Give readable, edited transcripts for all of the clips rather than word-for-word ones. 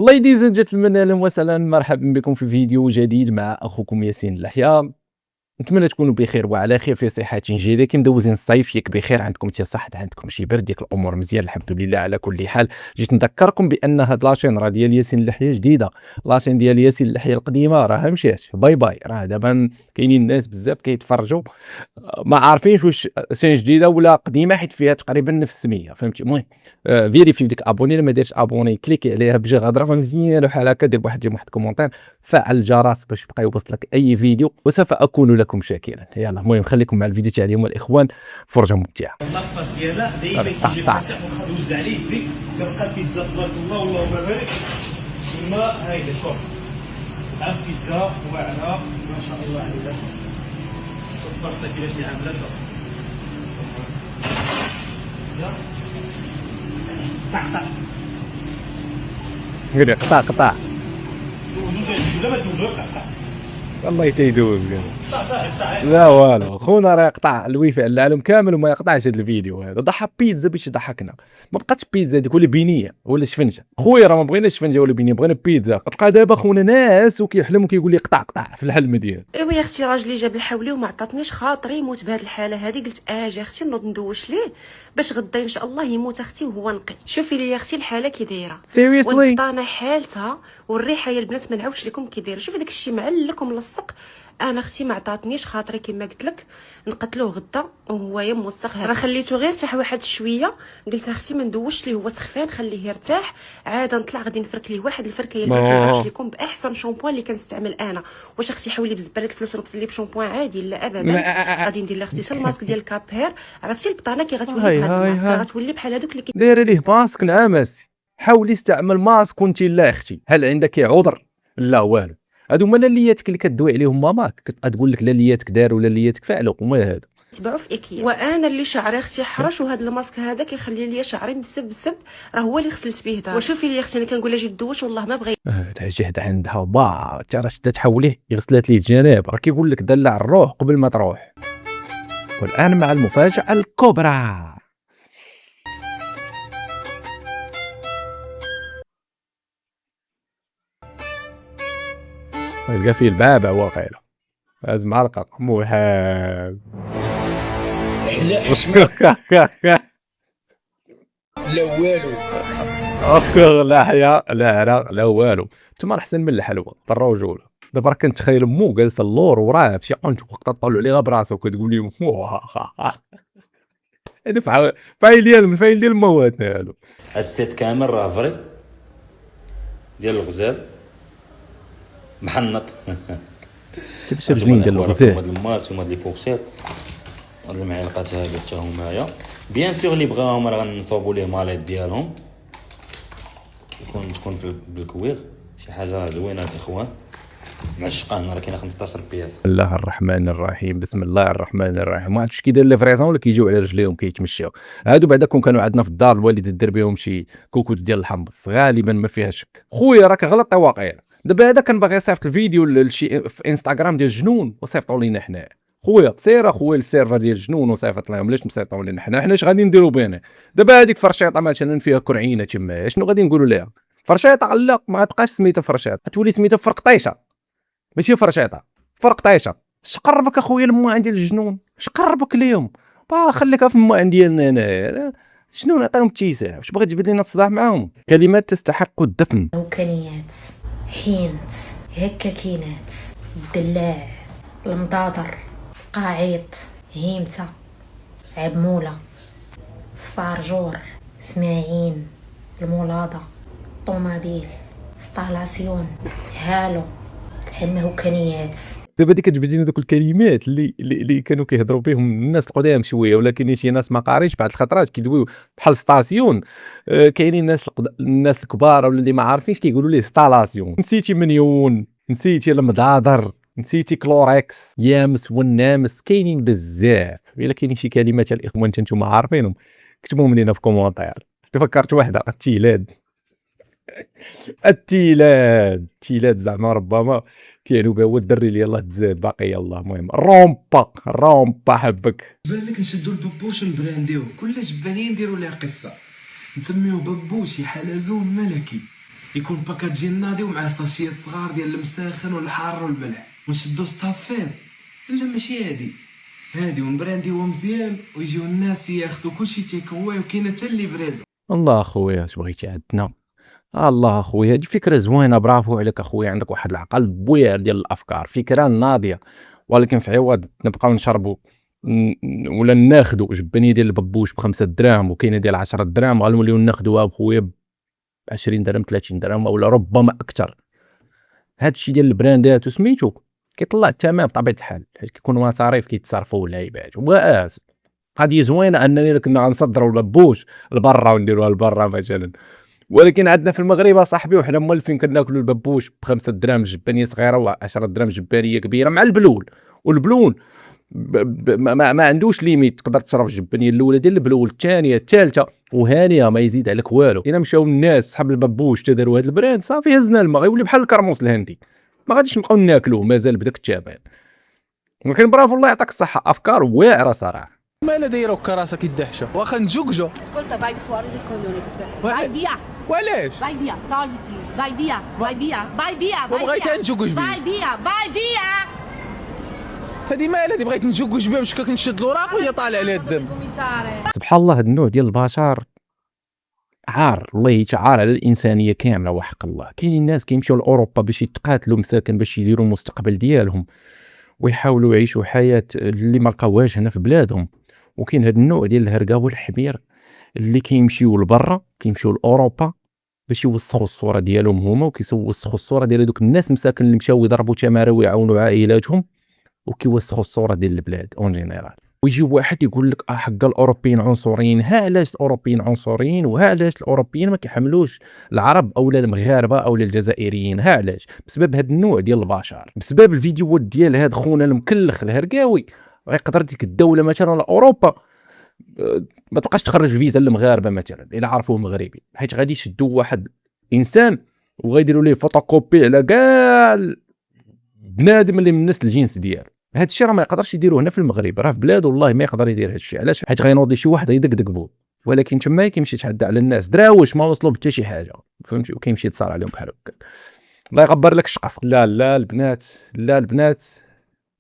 Ladies and gentlemen، اهلا وسهلا، مرحبا بكم في فيديو جديد مع اخوكم ياسين اللحية. نتمنى تكونوا بخير وعلى خير في صحة جيدة. كي مدوزين الصيف ياك بخير، عندكم تي صحة، عندكم شي برد، ديك الامور مزيان الحمد لله. على كل حال جيت نذكركم بان هاد لاشين راه ديال ياسين اللحية جديدة. لاشين ديال ياسين اللحية القديمة راه مشات باي باي، راه دابا كاينين الناس بزاف كيتفرجوا ما عارفينش واش شين جديده ولا قديمه، حيت فيها تقريبا نفس السميه، فهمتي؟ المهم فيريفي ديك ابوني، لما ديرش ابوني كليكي عليها بجي غضره مزيان بحال هكا، دير واحد كومونتير، فعل الجرس باش يبقى يوصلك اي فيديو، وسوف اكون لكم شاكرا. يلا المهم خليكم مع الفيديو تاع اليوم الاخوان، فرجه ممتعه. اللقطه ديالها دايما كيجي المسيح ونوزع عليه يدي، كنلقى البيتزا تبارك الله اللهم بارك. ثم هايدا شوف عا البيتزا واعره ما شاء الله عليها، الباستا كيفاش عامله طق قول قطع دوزو جاي ولا ما دوزو طق والله تيدوز كاع. صافي طق. لا والو خونا راه يقطع الويفاء العالم كامل وما يقطعش هذا الفيديو. هذا ضحى بيتزا باش يضحكنا، ما بقاتش بيتزا ديك ولا بينيه ولا شفنجه. خويا راه ما بغيناش شفنجه ولا بينيه، بغينا بيتزا. تلقى دابا خونا ناس وكيحلم وكيقول لي قطع في الحلم ديالو. ايوا يا اختي، راجلي جاب الحولي وما عطاتنيش خاطري يموت بهذه الحاله هذه. قلت اجي اختي نوض ندوش ليه باش غدا ان شاء الله يموت اختي وهو نقي. شوفي لي يا اختي الحاله كي دايره Seriously؟ والبطانه حالتها والريحه يا البنات ما نعاودش لكم كي دايره. شوفي داك الشيء معلك وملصق. انا اختي ما عطاتنيش خاطري كما قلت لك نقتلوه غدا وهو موسخ. راه خليته غير تاع واحد شويه، قلت اختي ما ندوش ليه هو سخفان، خليه يرتاح عاد نطلع غادي نفرك ليه واحد الفركه يا البنات. ما نعرفش لكم باحسن شامبوان اللي كنستعمل انا. واش اختي حولي بزباله الفلوس ونغسل ليه بشامبوان عادي؟ لا ابدا. غادي ندير لها اختي الماسك ديال كابير. عرفتي البطانه كي غتولي بهذا الماسك غتولي بحال هذوك اللي دايره ليه ماسك نعامس. حاولي استعمل ماسك وانت لا اختي. هل عندك عذر؟ لا والو. هادو هما لياتك اللي كدوي عليهم ماماك، كتقول لك لا لياتك دار ولا لياتك فعلوا، وما هذا تباعوا في ايكيا. وانا اللي شعري اختي حرش، وهذا الماسك هذا كيخلي لي شعري مسب راه هو اللي غسلت به دار. وشوفي لي اختي انا كنقول لها جي دوش والله ما بغيت. تاع جهد عندها با ترى شتا تحوليه غسلات ليه الجناب، راه كيقول لك دلع الروح قبل ما تروح. والان مع المفاجاه الكبرى. يلقى فيه البابا واقيلا هاز معلقه محاب. لا والو اخر لحيه لا عرق لا والو. انتما احسن من الحلوى بالرجوله. دابا راك كنتخيل مو جالسه اللور وراه في قنت وقت طلعوا عليها براسه وكتقول لي هذا فايل ديال المواد هادو. هاد السيت كامل راه فري ديال الغزال محنط. كيفاش رجلين ديال الغزال؟ هاد الماس وهاد لي فورشيت هاد المعلقات هادو حتى هما بيان سور اللي بغاهم راه غنصوبوا ليه ماليت ديالهم تكون بالكوير شي حاجه زوينه الاخوان. مع الشقان راه كاينه 15 بياس. بسم الله الرحمن الرحيم، بسم الله الرحمن الرحيم. ما عرفتش كي داير لي فريزون ولا كيجيو على رجليهم كيتمشاو. هادو بعدا كون كانوا عندنا في الدار الوالده دير بهم شي كوكوت ديال الحمص غالبا ما فيها شك. خويا راك غلط واقيلا. دابا هذا كان باغي يصيفط الفيديو لشي في انستغرام ديال الجنون وصيفطوا لينا حنا. خويا سير اخويا للسيرفر ديال الجنون وصيفط لهم، علاش مصيفطوا لنا حنا اش غادي نديروا بينا؟ دابا هذيك فرشيطه مثلا فيها كرعينه تما، شنو غادي نقولوا لها؟ فرشيطه لا ما تبقاش سميتها فرشيطه، تولي سميتها فرقطيشه ماشي فرشيطه، فرقطيشه. شقربك اخويا الماعن ديال الجنون، شقربك ليهم خليك في الماعن ديالنا هنا. شنو نعطيهم اتساع؟ واش بغيت تجبد لنا الصداع معاهم؟ كلمات تستحق الدفن. موكنيات حينت هكاكينات الدلاع المضادر قاعيط هيمته عبموله الصارجور اسماعين المولاضه طومابيل ستالاسيون هالو المهوكنيات. دابا ديك كتجبد لنا دوك الكلمات اللي كانوا كيهضروا بهم الناس القدام شويه، ولكن شي ناس ما قاريش بعض الخطرات كيدويو بحال ستاسيون. كاينين الناس الكبار ولا اللي ما عارفينش كيقولوا ليه ستالاسيون. نسيتي منيون، نسيتي المضادر، نسيتي كلوريكس، يامس والنامس، كاينين بزاف. الا كاينين شي كلمات الاخوان نتوما عارفينهم كتبوهم لينا في كومونتير. تفكرت واحده التيلاد زعما ربما كيعنوا بها هو الدري اللي يلاه تزاد باقي يلاه. المهم رومبا حبك. بان لك نشدو الببوش ونبرانديوه كل جبانين نديرو ليه قصه نسميوه ببوشي حلزون ملكي يكون باكات ديال ناضي ومعاه ساشيات صغار ديال المساخن والحار والملح ونشدو ستافير. لا ماشي هادي ونبرانديوها مزيان ويجيو الناس ياخذوا كلشي تيك اواي وكاينه حتى الليفريزون. الله اخويا اش بغيتي عندنا. الله اخويا هذه فكره زوينه، برافو عليك اخويا، عندك واحد العقل بوير ديال الافكار، فكره ناضيه. ولكن في عوض نبقاو نشربوا ولا ناخذوا جبانيه ديال الببوش ب5 دراهم وكاينه ديال 10 دراهم، غنوليو ناخذوها بخويا ب 20 درهم 30 درهم ولا ربما اكثر. هذا الشيء ديال البراندات وسميتو كيطلع الثمن بطبيعه الحال، حيت كيكونوا مصاريف كيتصرفوا العباد وباس. قضيه زوينه اننا كنا غنصدروا الببوش لبرا ونديروها لبرا مثلا، ولكن عندنا في المغرب اصاحبي وحنا مولفين كناكلوا الببوش ب5 دراهم جبانيه صغيره و10 دراهم جبانيه كبيره مع البلول. والبلول ما عندوش ليميت، تقدر تشرب الجبانيه الاولى ديال البلول، الثانيه الثالثه وهانيه ما يزيد عليك والو. الا مشاو الناس صحاب الببوش تداروا هذا البراند صافي هزنا الماء، غيولي بحال الكرموس الهندي، ما غاديش نبقاو ناكلوه مازال بداك الثمن. ولكن برافو الله يعطيك الصحه، افكار واعره صراحه. مالا دايره كراسه كيدحشو واخا نجوجو. Ascolta, vai fuori le coglioni. Vai via, وعلاش vai via, togliti, vai via, vai via, vai via, vai وبغيت via. نجوج بيه. Vai via, vai via. هادي مالا دي بغيت نجوج بها باش كنشد الوراق وهي طالع عليها الدم. Cominciare. سبحان الله هاد النوع ديال البشر عار، الله يتعار على الانسانيه كامله وحق الله. كاينين الناس كيمشيو لاوروبا باش يتقاتلوا مساكن باش يديروا المستقبل ديالهم ويحاولوا يعيشوا حياه اللي ما لقاوهاش هنا في بلادهم. وكاين هاد النوع ديال الهرقه والحبير اللي كيمشيو لبرا، كيمشيو لاوروبا باش يوسخوا الصوره ديالهم هما، وكيوسخوا الصوره ديال دوك الناس مساكن اللي مشاو يضربوا تماره ويعاونوا عائلاتهم، وكيوسخوا الصوره ديال البلاد اون جينيرال. ويجي واحد يقول لك حق الاوروبيين عنصريين. ها علاش الاوروبيين عنصريين، وها علاش الاوروبيين ما كيحملوش العرب او المغاربه او الجزائريين. ها علاش؟ بسبب هاد النوع ديال البشر، بسبب الفيديوهات ديال هاد خونا المكلخ الهرقاوي. غيقدر ديك الدوله مثلا اوروبا ما تبقاش تخرج فيزا للمغاربه مثلا الا عرفوه مغربي، حيت غادي يشدوا واحد انسان وغيديروا ليه فوتوكوبي على كاع بنادم اللي من نفس الجنس ديالو. هاد الشيء راه ما يقدرش يديروه هنا في المغرب، راه في بلاده والله ما يقدر يدير هاد الشيء. علاش؟ حيت غينوضي شي واحد يدقدق بو، ولكن تما كيمشي يتحدى على الناس دراوش ما وصلوا حتى شي حاجه، فهمتي، وكيمشي يتصال عليهم بحال هكا. الله يغبر لك الشقف. لا لا البنات، لا البنات،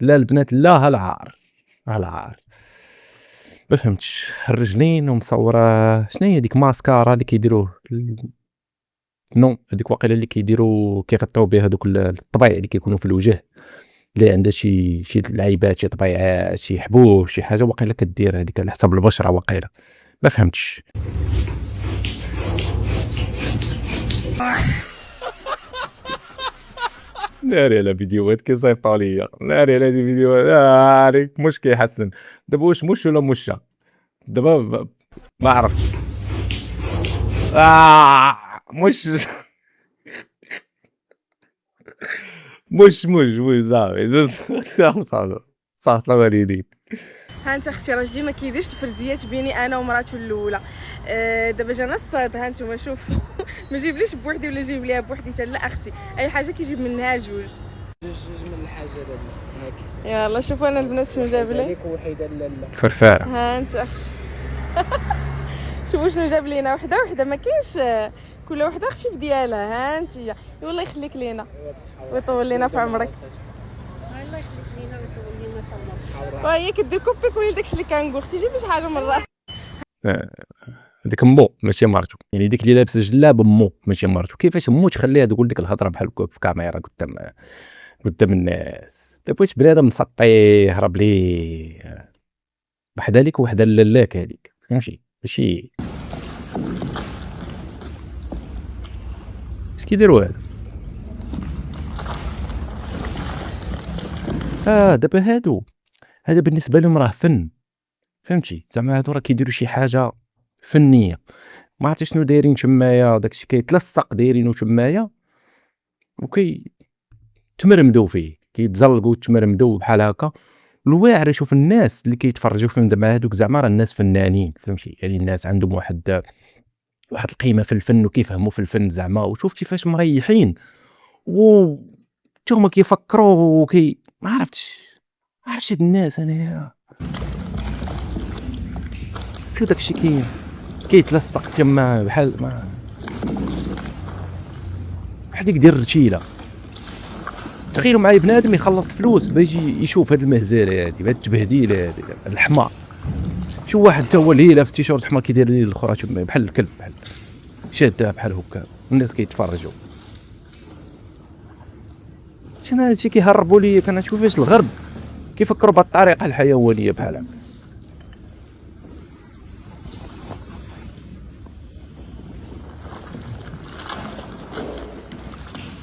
لا البنات، لا هالعار هالعار. ما فهمتش الرجلين ومصوره شنو هي ديك ماسكارا اللي كيديروه نو، هذيك واقيلا اللي كيديروا كيغطيو بها هذوك الطبيعي اللي كيكونوا في الوجه، اللي عندها شي لعيبات، شي طبيعه، شي حبوب، شي حاجه واقيلا كدير هذيك على حسب البشره واقيلا. ما فهمتش. ناري على فيديوهات كيصيفطوا ليا، ناري على هذه الفيديوهات، ناري مش كيحسن. دابا واش مش ولا مشا؟ دابا ما عرفتش. مش صافي صافي الوالدين. ها انت اختي راجلي ما كيديرش الفرزيات بيني انا ومراتو الاولى. دابا جانا الصاد، ها انتم شوفوا ما جيبليش بوحدي ولا جيب ليها بوحدي، لا اختي اي حاجه كيجيب منها جوج من الحاجه هاك. يلا شوفوا انا البنات شنو جاب لي. فرفاره. ها انت اختي شوفوا شنو جاب لينا، وحده ما كاينش، كل وحده اختي بديالها. ها انت والله يخليك لينا ويطول لينا في عمرك. الله يخليك لينا ويطول لينا في عمرك. وهي كدير كوبيك وهي داكشي اللي كنقول اختي جيبي شي حاجه من راه. هذيك مو ماشي مرتو، يعني ديك اللي لابسه جلاب مو ماشي مرتو. كيفاش مو تخليها تقول ديك الهضره بحال هكا في كاميرا قدام الناس؟ دابا واش بنادم مسطي هرب ليه وحده ليك وحده لاك هذيك، فهمتي؟ ماشي اش كيديروا هادو. دابا هذا بالنسبه لهم راه فن، فهمتي؟ زعما هادو راه كيديروا شي حاجه فنيه، ما عرفتش شنو دايرين تمايا، داكشي كيتلصق دايرينو تمايا تمرمدوا فيه، كيتزلقوا تمرمدوا بحال هكا. الواعر يشوف الناس اللي كيتفرجوا فيهم زعما هادوك، زعما راه الناس فنانين، فهمتي؟ يعني الناس عندهم واحد القيمه في الفن وكيفهموا في الفن زعما، وشوف كيفاش مريحين وتوما كيفكروا ما عرفتش هاد الناس. انايا شو داكشي كيتلصق تما بحال ما بحال ديك ديال الرتيله. تخيلوا معايا بنادم يخلص فلوس باش يشوف هاد المهزله هادي، بهاد التبهديله هادي، هاد الحمار. شو واحد حتى هو اللي لابس تيشورت احمر كيدير لي الاخرى بحال الكلب، بحال شادها بحال هكا، الناس كيتفرجوا. شنو هادشي كيهربوا ليا؟ كنشوف فاش الغرب كيفكروا بهاد الطريقه الحيوانيه بحال هكا.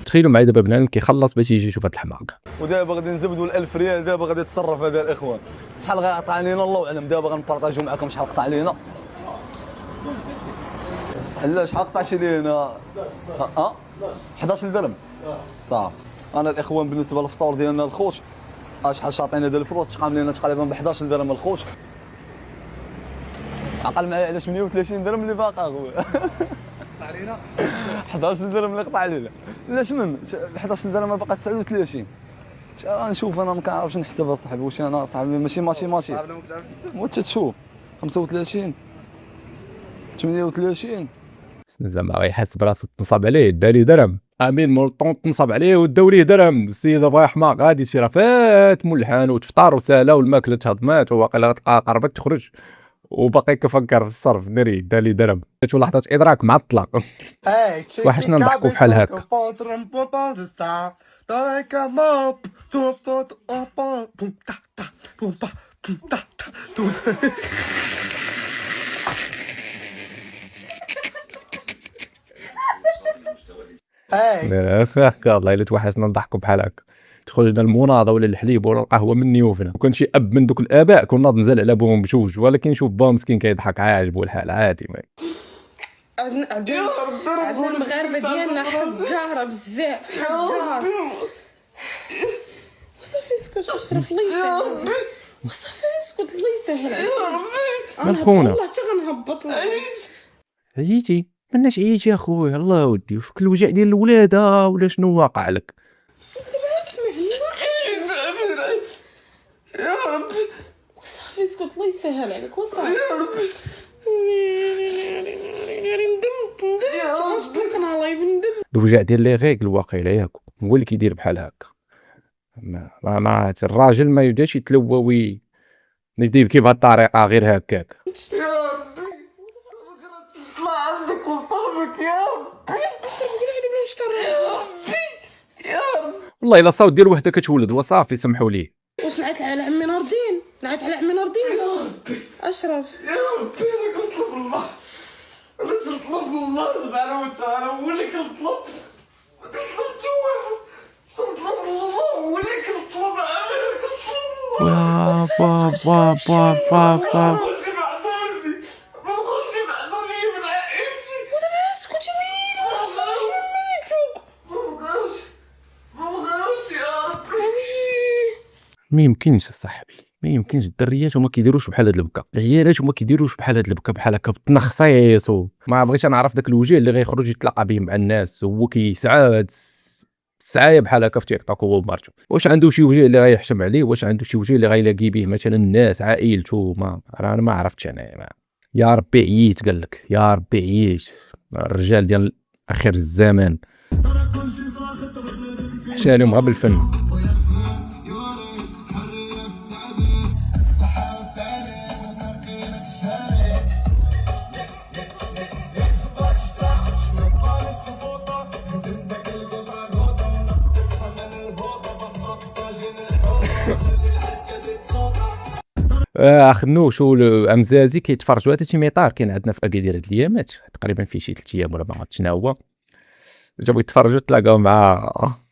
تخيلوا معايا دابا بنادم كيخلص باش يجي يشوف هاد الحماق. ودابا غادي نزبدوا ال1000 ريال، دابا غادي يتصرف هذا الاخوان. شحال غيقطع علينا الله اعلم. دابا غنبارطاجيو معكم شحال قطع علينا. لا شحال قطع شي لينا؟ 11 درهم صافي. انا الاخوان بالنسبه للفطور ديالنا الخوت شحال شاطينا ديال الفروت تقام لنا تقريبا ب 11 درهم الخوت. عقل معايا على 38 درهم اللي باقا اخويا. قطع علينا 11 درهم اللي قطع علينا. علاش من 11 درهم باقا 39. نشوف انا ما كنعرفش نحسبها صاحبي. واش انا صاحبي ماشي ماشي وانت تشوف 35 38 زعما غيحاسب راسو تنصب عليه دالي درهم. امين مولطون تنصب عليه وداو ليه درهم. السيد بغا حماق غادي شي راه فات مول الحانوت فطار وسالا والماكله تهضمات وواقيلا غتلقى قربت تخرج وباقي كفكر في الصرف ناري دالي درهم. جاتو لحظه ادراك مع الطلاق. وحشنا نضحكوا فحال هكا. الله الا توحشنا نضحكوا بحال هكا. تدخل لنا المناضه ولا الحليب ولا القهوه من نيوفنا. كون شي اب من دوك الاباء كنا نزل على بوهم بجوج، ولكن شوف با مسكين كيضحك عاجبو الحال عادي. عندنا المغاربه ديالنا حق الزهره بزاف حق الدار. وصافي اسكت اشرف الله يسهل. وصافي اسكت الله يسهل عليك يا ربي. والله حتى غنهبط لك. عييتي مالناش عييتي اخويا الله ودي وفك الوجع ديال الولاده ولا شنو واقع لك؟ يا ربي وصافي اسكت الله يسهل عليك وصافي يا ربي. ندمت لك انا لايف ندم. الوجع ديال لي غيك واقيلا ياك هو اللي كيدير بحال هكا. ما الراجل ما يبداش يتلوى يبدا يبكي بهاد الطريقه غير هكاك. يا ربي طلع عندك وطلبك يا ربي. قولي بلاش طريقه يا ربي يا ربي. والله الا صوت ديال وحده كتولد وصافي سمحوا لي. واش نعيط على عمي نور الدين؟ نعيط على عمي نور الدين يا ربي. اشرف يا ربي انا كنطلب الله. انا تنطلب من الله سبحانه وتعالى هو اللي كنطلب. ما كنطلبش واحد. تنطلب الله هو اللي كنطلب. انا كنطلب الله. با ما يمكنش صاحبي ما يمكنش. الدريات هما كيديروش بحال هاد البكا، العيالات هما كيديروش بحال هاد البكا بحال هكا بالتنخصيص. ما بغيتش نعرف داك الوجه اللي غيخرج يتلاقى به مع الناس هو كيسعى السعايه بحال هكا في تيك توك هو ومرته. واش عنده شي وجه اللي غيحشم عليه؟ واش عنده شي وجه اللي غيلاقي به مثلا الناس عائلته؟ ما انا ما عرفتش انا. يا ربي عييت قال لك يا ربي عييت. الرجال ديال اخر الزمان حشا لهم غير بالفن. خنوش والامزازي كيتفرجوا هذا تيميطار كاين عندنا في اكادير هاد الايامات تقريبا في شي 3 ايام ولا ما عرفتش شنو هو. جاو يتفرجوا تلاقاو مع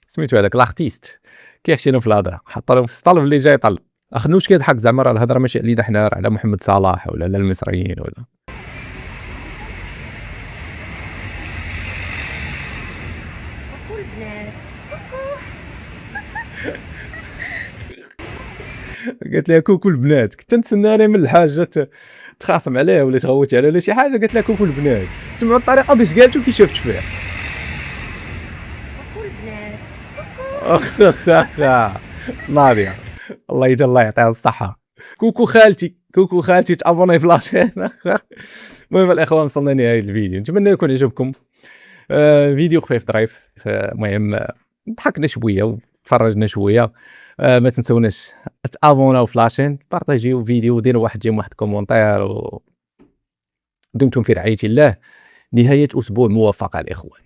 سميتو هذاك لاختيست كيحشينا في الهضره حط لهم في السطال اللي جاي يطلع. خنوش كيضحك زعما راه الهضره ماشي علينا حنا على محمد صلاح ولا على المصريين ولا. قالت لها كوكو البنات. كنت نتسنى انا من الحاجه تخاصم عليها ولا تغوت عليها ولا شي حاجه. قالت لها كوكو البنات. سمعوا الطريقه باش قالت وكي شفت فيها. ناضيه الله يجزاها الله يعطيها الصحه. كوكو خالتي تابوني في لاشين. المهم الاخوان وصلنا لنهايه الفيديو، نتمنى يكون عجبكم. فيديو خفيف ظريف. المهم ضحكنا شويه وتفرجنا شويه. ما تنسوناش تابوناو في لاشين، بارطاجيو فيديو، ديروا واحد كومونتير، و دمتم في رعاية الله. نهاية أسبوع موفقة الإخوان.